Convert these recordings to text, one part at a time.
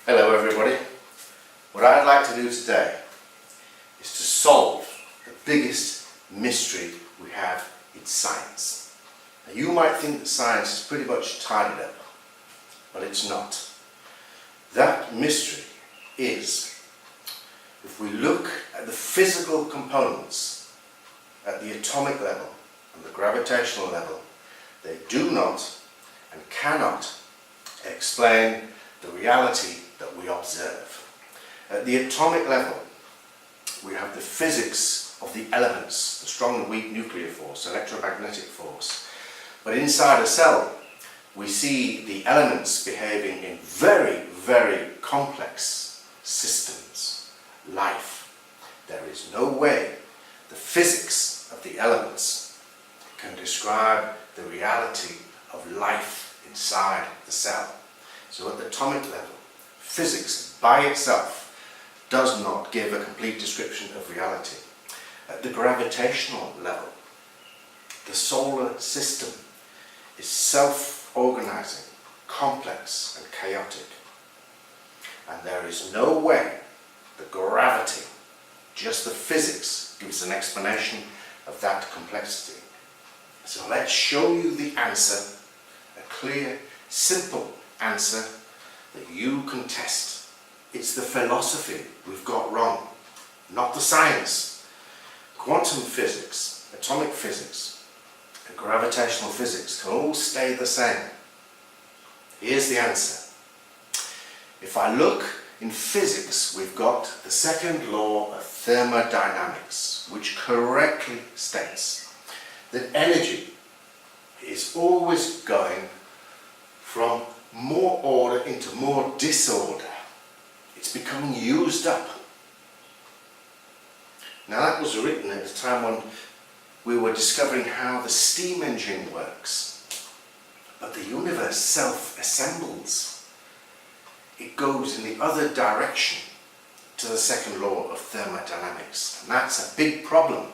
Hello everybody. What I'd like to do today is to solve the biggest mystery we have in science. Now, you might think that science is pretty much tidied up, but it's not. That mystery is, if we look at the physical components at the atomic level and the gravitational level, they do not and cannot explain the reality that we observe. At the atomic level, we have the physics of the elements, the strong and weak nuclear force, electromagnetic force. But inside a cell, we see the elements behaving in very, very complex systems. Life. There is no way the physics of the elements can describe the reality of life inside the cell. So at the atomic level, physics by itself does not give a complete description of reality. At the gravitational level, the solar system is self-organizing, complex and chaotic. And there is no way the gravity, just the physics, gives an explanation of that complexity. So let's show you the answer, a clear, simple answer that you can test. It's the philosophy we've got wrong, not the science. Quantum physics, atomic physics, and gravitational physics can all stay the same. Here's the answer. If I look in physics, we've got the second law of thermodynamics, which correctly states that energy is always going from more order into more disorder. It's becoming used up. Now that was written at a time when we were discovering how the steam engine works. But the universe self-assembles. It goes in the other direction to the second law of thermodynamics. And that's a big problem.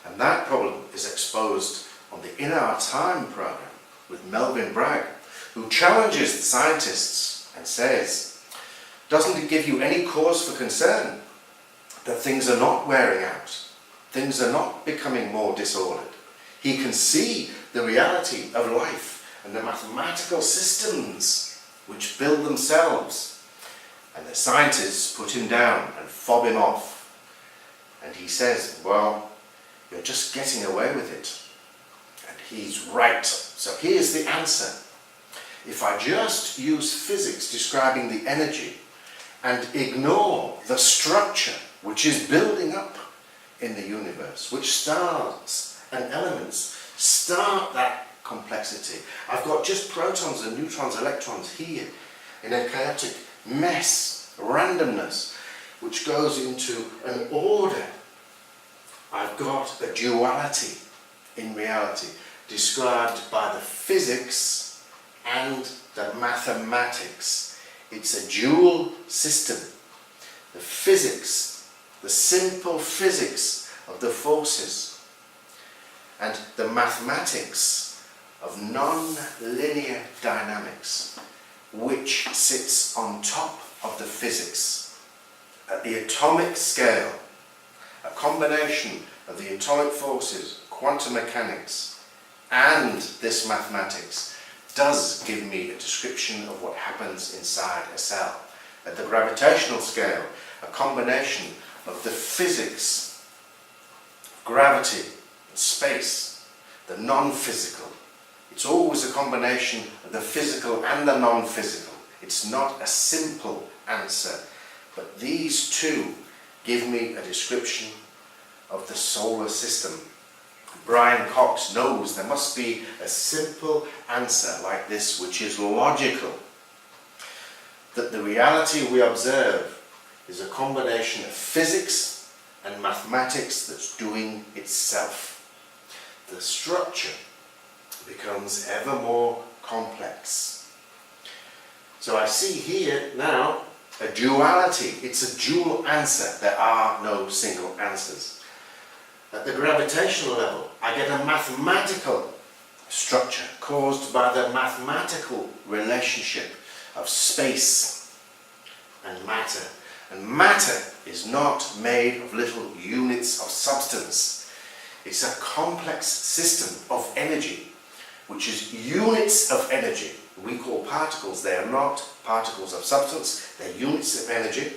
And that problem is exposed on the In Our Time program with Melvin Bragg, who challenges the scientists and says, doesn't it give you any cause for concern that things are not wearing out? Things are not becoming more disordered. He can see the reality of life and the mathematical systems which build themselves. And the scientists put him down and fob him off. And he says, well, you're just getting away with it. And he's right. So here's the answer. If I just use physics describing the energy and ignore the structure which is building up in the universe, which stars and elements start that complexity. I've got just protons and neutrons, electrons here in a chaotic mess, randomness, which goes into an order. I've got a duality in reality described by the physics and the mathematics. It's a dual system. The physics, the simple physics of the forces, and the mathematics of non-linear dynamics, which sits on top of the physics. At the atomic scale, a combination of the atomic forces, quantum mechanics, and this mathematics does give me a description of what happens inside a cell. At the gravitational scale, a combination of the physics, gravity, and space, the non-physical. It's always a combination of the physical and the non-physical. It's not a simple answer, but these two give me a description of the solar system. Brian Cox knows there must be a simple answer like this which is logical. That the reality we observe is a combination of physics and mathematics that's doing itself. The structure becomes ever more complex. So I see here now a duality. It's a dual answer. There are no single answers. At the gravitational level, I get a mathematical structure caused by the mathematical relationship of space and matter. And matter is not made of little units of substance. It's a complex system of energy, which is units of energy. We call particles. They are not particles of substance. They're units of energy.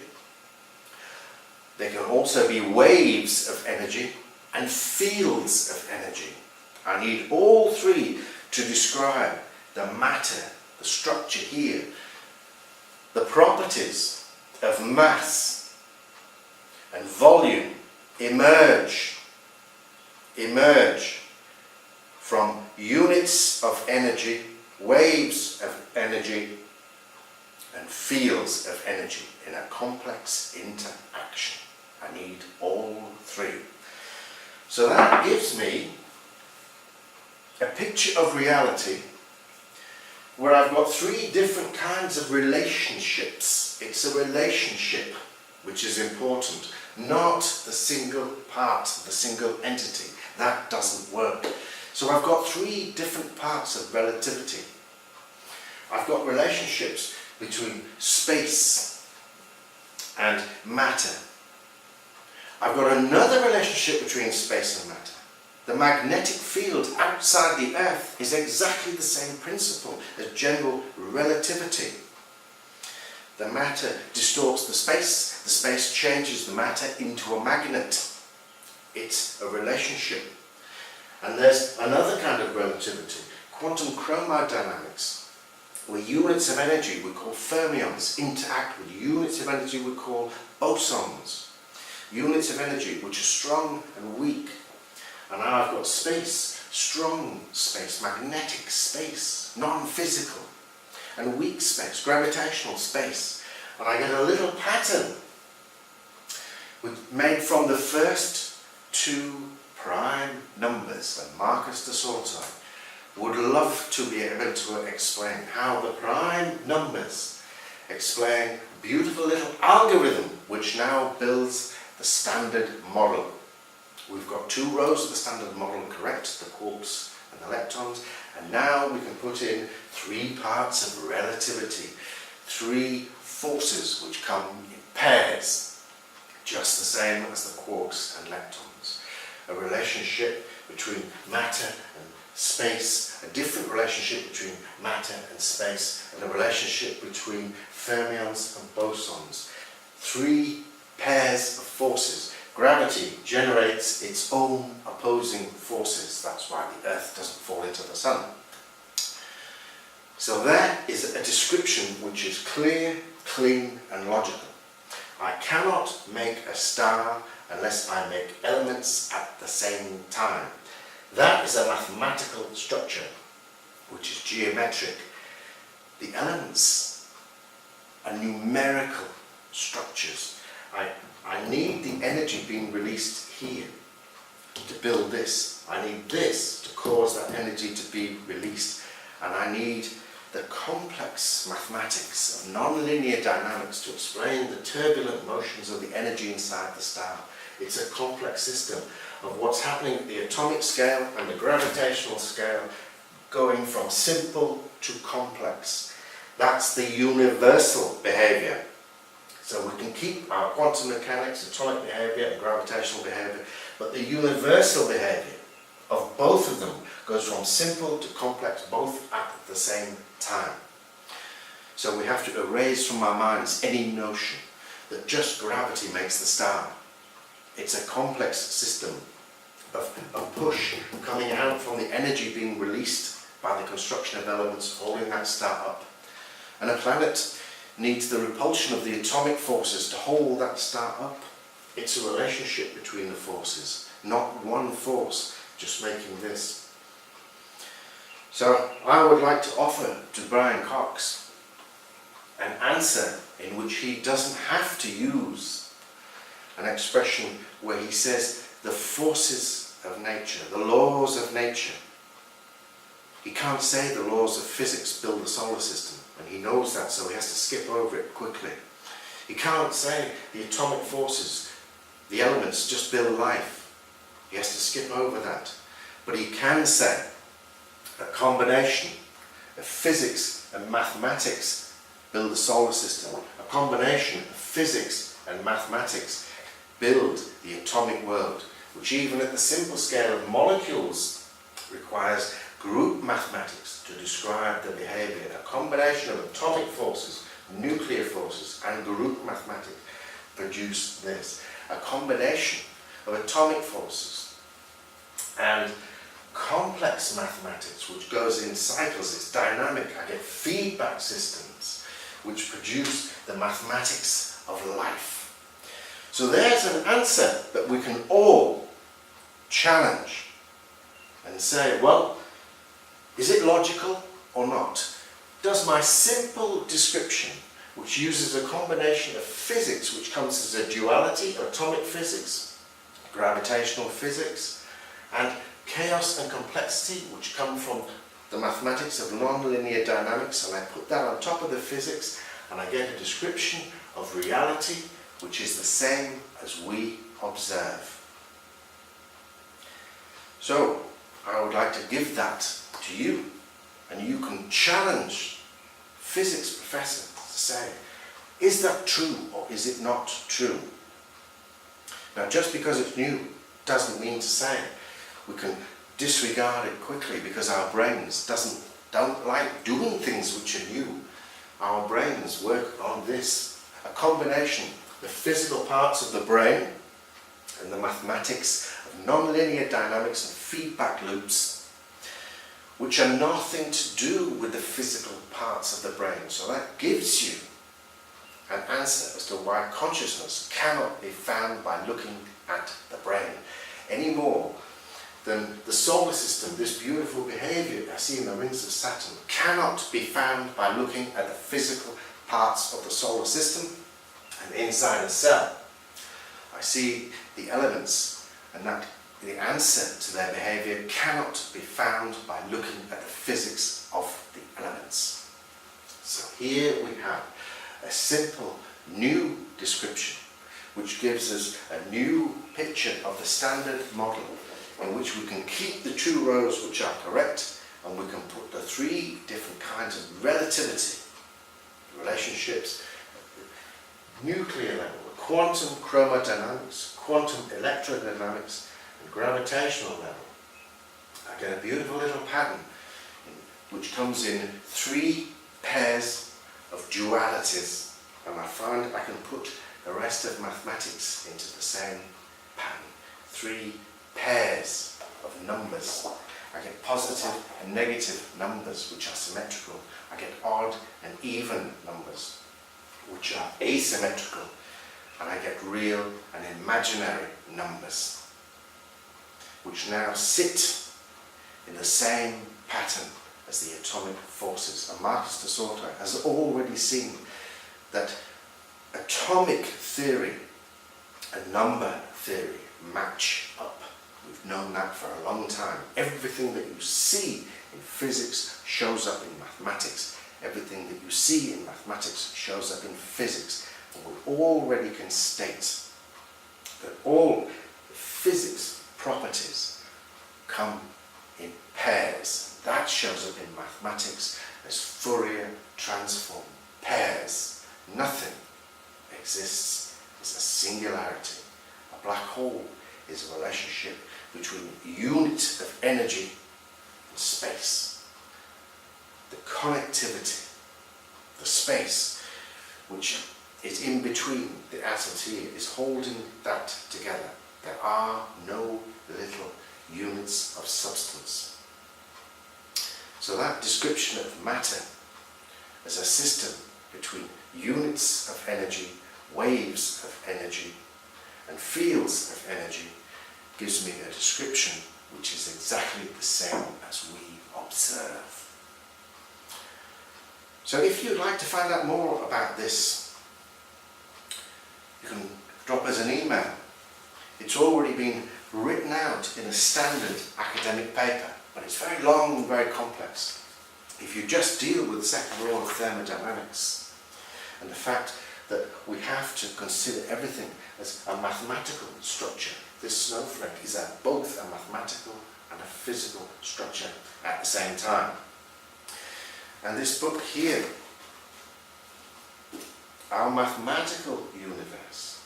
They can also be waves of energy and fields of energy. I need all three to describe the matter, the structure here, the properties of mass and volume emerge from units of energy, waves of energy, and fields of energy in a complex interaction. I need all three. So that gives me a picture of reality where I've got three different kinds of relationships. It's a relationship which is important, not the single part, the single entity. That doesn't work. So I've got three different parts of relativity. I've got relationships between space and matter. I've got another relationship between space and matter. The magnetic field outside the Earth is exactly the same principle as general relativity. The matter distorts the space changes the matter into a magnet. It's a relationship. And there's another kind of relativity, quantum chromodynamics, where units of energy we call fermions interact with units of energy we call bosons. Units of energy which are strong and weak. And now I've got space, strong space, magnetic space, non-physical, and weak space, gravitational space. And I get a little pattern made from the first two prime numbers that Marcus de Saussure would love to be able to explain how the prime numbers explain a beautiful little algorithm which now builds the standard model. We've got two rows of the standard model correct, the quarks and the leptons, and now we can put in three parts of relativity, three forces which come in pairs, just the same as the quarks and leptons. A relationship between matter and space, a different relationship between matter and space, and a relationship between fermions and bosons. Three pairs of forces. Gravity generates its own opposing forces. That's why the Earth doesn't fall into the sun. So that is a description which is clear, clean and logical. I cannot make a star unless I make elements at the same time. That is a mathematical structure which is geometric. The elements are numerical structures. I need the energy being released here to build this. I need this to cause that energy to be released. And I need the complex mathematics of nonlinear dynamics to explain the turbulent motions of the energy inside the star. It's a complex system of what's happening at the atomic scale and the gravitational scale, going from simple to complex. That's the universal behavior. So we can keep our quantum mechanics, atomic behavior and gravitational behavior, but the universal behavior of both of them goes from simple to complex, both at the same time. So we have to erase from our minds any notion that just gravity makes the star. It's a complex system of push coming out from the energy being released by the construction of elements holding that star up. And a planet needs the repulsion of the atomic forces to hold that star up. It's a relationship between the forces, not one force just making this. So I would like to offer to Brian Cox an answer in which he doesn't have to use an expression where he says the forces of nature, the laws of nature. He can't say the laws of physics build the solar system, and he knows that, so he has to skip over it quickly. He can't say the atomic forces, the elements just build life. He has to skip over that. But he can say a combination of physics and mathematics build the solar system. A combination of physics and mathematics build the atomic world, which even at the simple scale of molecules requires group mathematics to describe the behaviour. A combination of atomic forces, nuclear forces and group mathematics produce this. A combination of atomic forces and complex mathematics, which goes in cycles, it's dynamic. I get feedback systems which produce the mathematics of life. So there's an answer that we can all challenge and say, well, is it logical or not? Does my simple description, which uses a combination of physics, which comes as a duality, atomic physics, gravitational physics, and chaos and complexity, which come from the mathematics of nonlinear dynamics, and I put that on top of the physics, and I get a description of reality, which is the same as we observe. So, I would like to give that to you, and you can challenge physics professors to say, is that true or is it not true? Now, just because it's new doesn't mean to say we can disregard it quickly because our brains don't like doing things which are new. Our brains work on this, a combination, the physical parts of the brain and the mathematics of nonlinear dynamics and feedback loops, which are nothing to do with the physical parts of the brain. So that gives you an answer as to why consciousness cannot be found by looking at the brain any more than the solar system, this beautiful behaviour I see in the rings of Saturn, cannot be found by looking at the physical parts of the solar system and inside a cell. I see the elements, and that the answer to their behaviour cannot be found by looking at the physics of the elements. So here we have a simple new description which gives us a new picture of the standard model in which we can keep the two rows which are correct, and we can put the three different kinds of relativity relationships at the nuclear level, the quantum chromodynamics, quantum electrodynamics and gravitational level. I get a beautiful little pattern which comes in three pairs of dualities, and I find I can put the rest of mathematics into the same pattern. Three pairs of numbers. I get positive and negative numbers which are symmetrical. I get odd and even numbers which are asymmetrical. And I get real and imaginary numbers which now sit in the same pattern as the atomic forces. And Marcus de Sauter has already seen that atomic theory and number theory match up. We've known that for a long time. Everything that you see in physics shows up in mathematics. Everything that you see in mathematics shows up in physics. And we already can state that all the physics properties come in pairs. That shows up in mathematics as Fourier transform pairs. Nothing exists as a singularity. A black hole is a relationship between units of energy and space. The connectivity, the space which is in between the atoms here is holding that together. There are no little units of substance. So that description of matter as a system between units of energy, waves of energy, and fields of energy gives me a description which is exactly the same as we observe. So if you'd like to find out more about this, you can drop us an email. It's already been written out in a standard academic paper, but it's very long and very complex. If you just deal with the second law of thermodynamics and the fact that we have to consider everything as a mathematical structure, this snowflake is both a mathematical and a physical structure at the same time. And this book here our mathematical universe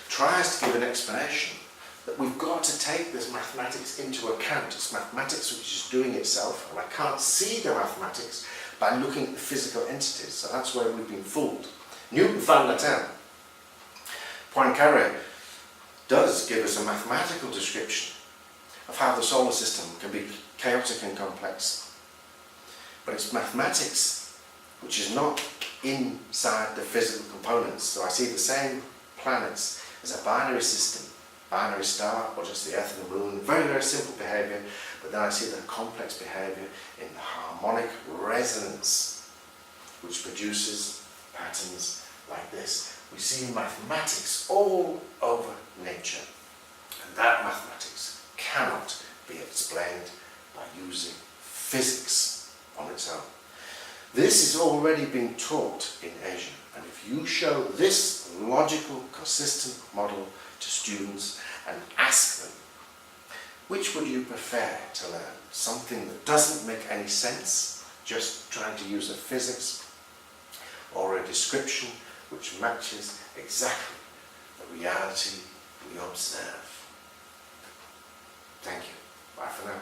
tries to give an explanation that we've got to take this mathematics into account. It's mathematics which is doing itself, and I can't see the mathematics by looking at the physical entities. So that's where we've been fooled. Newton found that out. Poincaré does give us a mathematical description of how the solar system can be chaotic and complex. But it's mathematics which is not inside the physical components. So I see the same planets as a binary system, binary star, or just the Earth and the Moon, very, very simple behaviour, but then I see the complex behaviour in the harmonic resonance, which produces patterns like this. We see mathematics all over nature, and that mathematics cannot be explained by using physics on its own. This is already being taught in Asia, and if you show this logical, consistent model to students and ask them, which would you prefer to learn? Something that doesn't make any sense, just trying to use a physics, or a description which matches exactly the reality we observe? Thank you. Bye for now.